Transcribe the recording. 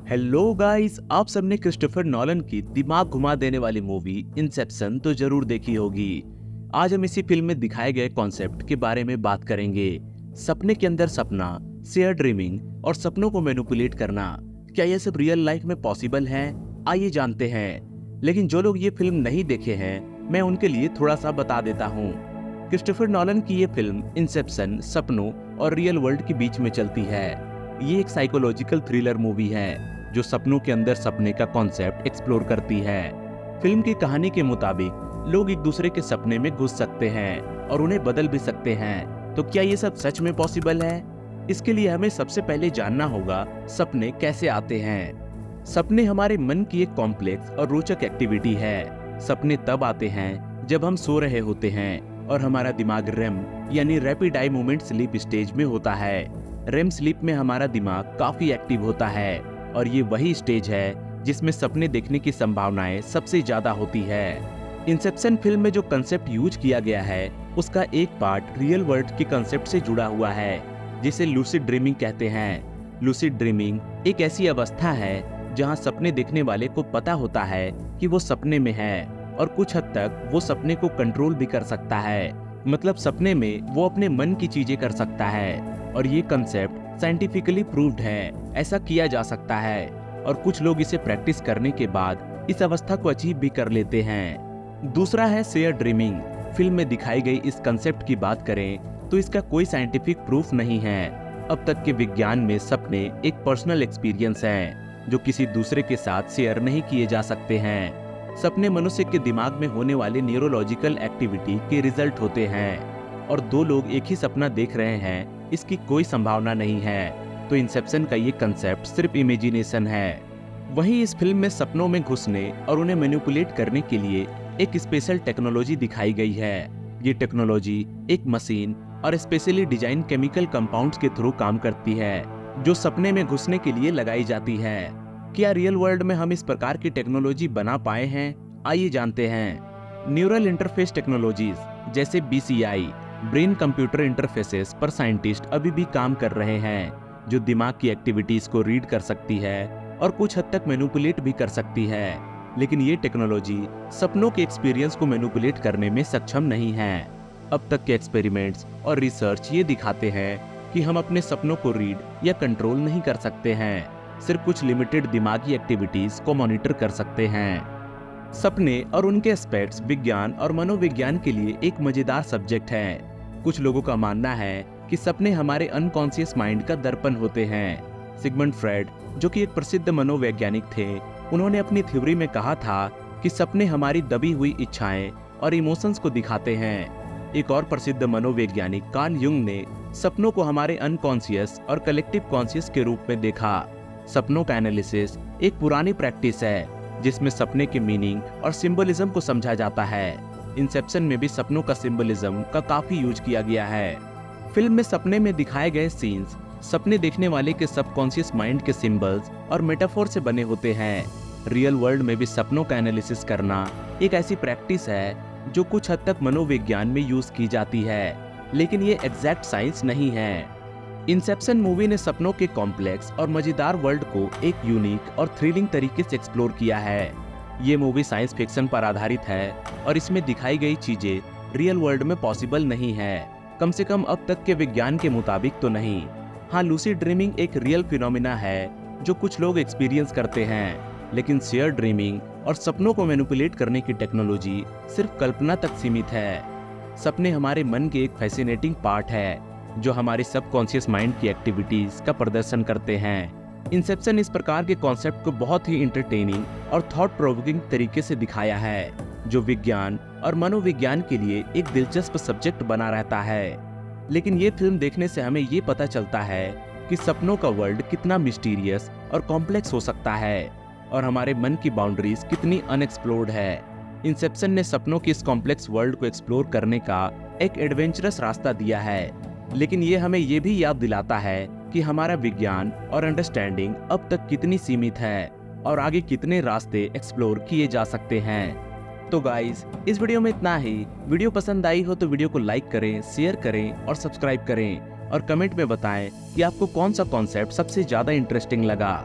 Hello guys, आप सबने Christopher Nolan की दिमाग घुमा देने वाली मूवी इंसेप्शन तो जरूर देखी होगी। आज हम इसी फिल्म में दिखाए गए कॉन्सेप्ट के बारे में बात करेंगे। सपने के अंदर सपना, शेयर ड्रीमिंग और सपनों को मैनिपुलेट करना, क्या यह सब रियल लाइफ में पॉसिबल है? आइए जानते हैं। लेकिन जो लोग ये फिल्म नहीं देखे हैं, मैं उनके लिए थोड़ा सा बता देता हूँ। क्रिस्टोफर नॉलन की ये फिल्म इंसेप्शन सपनों और रियल वर्ल्ड के बीच में चलती है। ये एक साइकोलॉजिकल थ्रिलर मूवी है जो सपनों के अंदर सपने का कॉन्सेप्ट एक्सप्लोर करती है। फिल्म की कहानी के मुताबिक लोग एक दूसरे के सपने में घुस सकते हैं और उन्हें बदल भी सकते हैं। तो क्या ये सब सच में पॉसिबल है? इसके लिए हमें सबसे पहले जानना होगा सपने कैसे आते हैं। सपने हमारे मन की एक कॉम्प्लेक्स और रोचक एक्टिविटी है। सपने तब आते हैं जब हम सो रहे होते हैं और हमारा दिमाग रेम यानी rapid eye movement sleep stage में होता है। रेम स्लीप में हमारा दिमाग काफी एक्टिव होता है और ये वही स्टेज है जिसमें सपने देखने की संभावनाएं सबसे ज्यादा होती है। इंसेप्शन फिल्म में जो कंसेप्ट यूज किया गया है उसका एक पार्ट रियल वर्ल्ड के कंसेप्ट से जुड़ा हुआ है, जिसे लूसिड ड्रीमिंग कहते हैं। लूसिड ड्रीमिंग एक ऐसी अवस्था है जहां सपने देखने वाले को पता होता है कि वो सपने में है और कुछ हद तक वो सपने को कंट्रोल भी कर सकता है। मतलब सपने में वो अपने मन की चीजें कर सकता है और ये कंसेप्ट साइंटिफिकली प्रूव्ड है, ऐसा किया जा सकता है और कुछ लोग इसे प्रैक्टिस करने के बाद इस अवस्था को अचीव भी कर लेते हैं। दूसरा है शेयर ड्रीमिंग। फिल्म में दिखाई गई इस कंसेप्ट की बात करें तो इसका कोई साइंटिफिक प्रूफ नहीं है। अब तक के विज्ञान में सपने एक पर्सनल एक्सपीरियंस हैं जो किसी दूसरे के साथ शेयर नहीं किए जा सकते हैं। सपने मनुष्य के दिमाग में होने वाले न्यूरोलॉजिकल एक्टिविटी के रिजल्ट होते हैं और दो लोग एक ही सपना देख रहे हैं इसकी कोई संभावना नहीं है। तो इंसेप्शन का ये कंसेप्ट सिर्फ इमेजिनेशन है। वहीं इस फिल्म में सपनों में घुसने और उन्हें मैनिपुलेट करने के लिए एक स्पेशल टेक्नोलॉजी दिखाई गई है। ये टेक्नोलॉजी एक मशीन और स्पेशली डिजाइन केमिकल कंपाउंड्स के थ्रू काम करती है जो सपने में घुसने के लिए लगाई जाती है। क्या रियल वर्ल्ड में हम इस प्रकार की टेक्नोलॉजी बना पाए हैं? आइए जानते हैं। न्यूरल इंटरफेस टेक्नोलॉजीज जैसे BCI ब्रेन कंप्यूटर इंटरफेसेस पर साइंटिस्ट अभी भी काम कर रहे हैं जो दिमाग की एक्टिविटीज को रीड कर सकती है और कुछ हद तक मैनिपुलेट भी कर सकती है। लेकिन ये टेक्नोलॉजी सपनों के एक्सपीरियंस को मैनिपुलेट करने में सक्षम नहीं है। अब तक के एक्सपेरिमेंट्स और रिसर्च ये दिखाते हैं कि हम अपने सपनों को रीड या कंट्रोल नहीं कर सकते हैं, सिर्फ कुछ लिमिटेड दिमागी एक्टिविटीज को मॉनिटर कर सकते हैं। सपने और उनके एस्पेक्ट्स विज्ञान और मनोविज्ञान के लिए एक मजेदार सब्जेक्ट है। कुछ लोगों का मानना है कि सपने हमारे अनकॉन्शियस माइंड का दर्पण होते हैं। सिगमंड फ्रेड, जो कि एक प्रसिद्ध मनोवैज्ञानिक थे, उन्होंने अपनी थ्योरी में कहा था कि सपने हमारी दबी हुई इच्छाएं और इमोशंस को दिखाते हैं। एक और प्रसिद्ध मनोवैज्ञानिक कार्ल युंग ने सपनों को हमारे अनकॉन्शियस और कलेक्टिव कॉन्शियस के रूप में देखा। सपनों का एनालिसिस एक पुरानी प्रैक्टिस है जिसमें सपने के मीनिंग और सिंबलिज्म को समझा जाता है। इंसेप्शन में भी सपनों का सिंबलिज्म का काफी यूज किया गया है। फिल्म में सपने में दिखाए गए सीन्स सपने देखने वाले के सबकॉन्शियस माइंड के सिंबल्स और मेटाफोर से बने होते हैं। रियल वर्ल्ड में भी सपनों का एनालिसिस करना एक ऐसी प्रैक्टिस है जो कुछ हद तक मनोविज्ञान में यूज की जाती है, लेकिन ये एग्जैक्ट साइंस नहीं है। इंसेप्शन मूवी ने सपनों के कॉम्प्लेक्स और मजेदार वर्ल्ड को एक यूनिक और थ्रिलिंग तरीके से एक्सप्लोर किया है। ये मूवी साइंस फिक्शन पर आधारित है और इसमें दिखाई गई चीजें रियल वर्ल्ड में पॉसिबल नहीं है, कम से कम अब तक के विज्ञान के मुताबिक तो नहीं। हाँ, लूसिड ड्रीमिंग एक रियल फिनोमिना है जो कुछ लोग एक्सपीरियंस करते हैं, लेकिन शेयर ड्रीमिंग और सपनों को मैनिपुलेट करने की टेक्नोलॉजी सिर्फ कल्पना तक सीमित है। सपने हमारे मन के एक फैसिनेटिंग पार्ट है जो हमारे सबकॉन्शियस माइंड की एक्टिविटीज का प्रदर्शन करते हैं। इंसेप्शन इस प्रकार के कॉन्सेप्ट को बहुत ही इंटरटेनिंग और थॉट प्रोवोकिंग तरीके से दिखाया है जो विज्ञान और मनोविज्ञान के लिए एक दिलचस्प सब्जेक्ट बना रहता है। लेकिन ये फिल्म देखने से हमें ये पता चलता है कि सपनों का वर्ल्ड कितना मिस्टीरियस और कॉम्प्लेक्स हो सकता है और हमारे मन की बाउंड्रीज कितनी अनएक्सप्लोर्ड है। इंसेप्शन ने सपनों की इस कॉम्प्लेक्स वर्ल्ड को एक्सप्लोर करने का एक एडवेंचरस रास्ता दिया है, लेकिन ये हमें ये भी याद दिलाता है कि हमारा विज्ञान और अंडरस्टैंडिंग अब तक कितनी सीमित है और आगे कितने रास्ते एक्सप्लोर किए जा सकते हैं। तो गाइस, इस वीडियो में इतना ही। वीडियो पसंद आई हो तो वीडियो को लाइक करें, शेयर करें और सब्सक्राइब करें और कमेंट में बताएं कि आपको कौन सा कॉन्सेप्ट सबसे ज्यादा इंटरेस्टिंग लगा।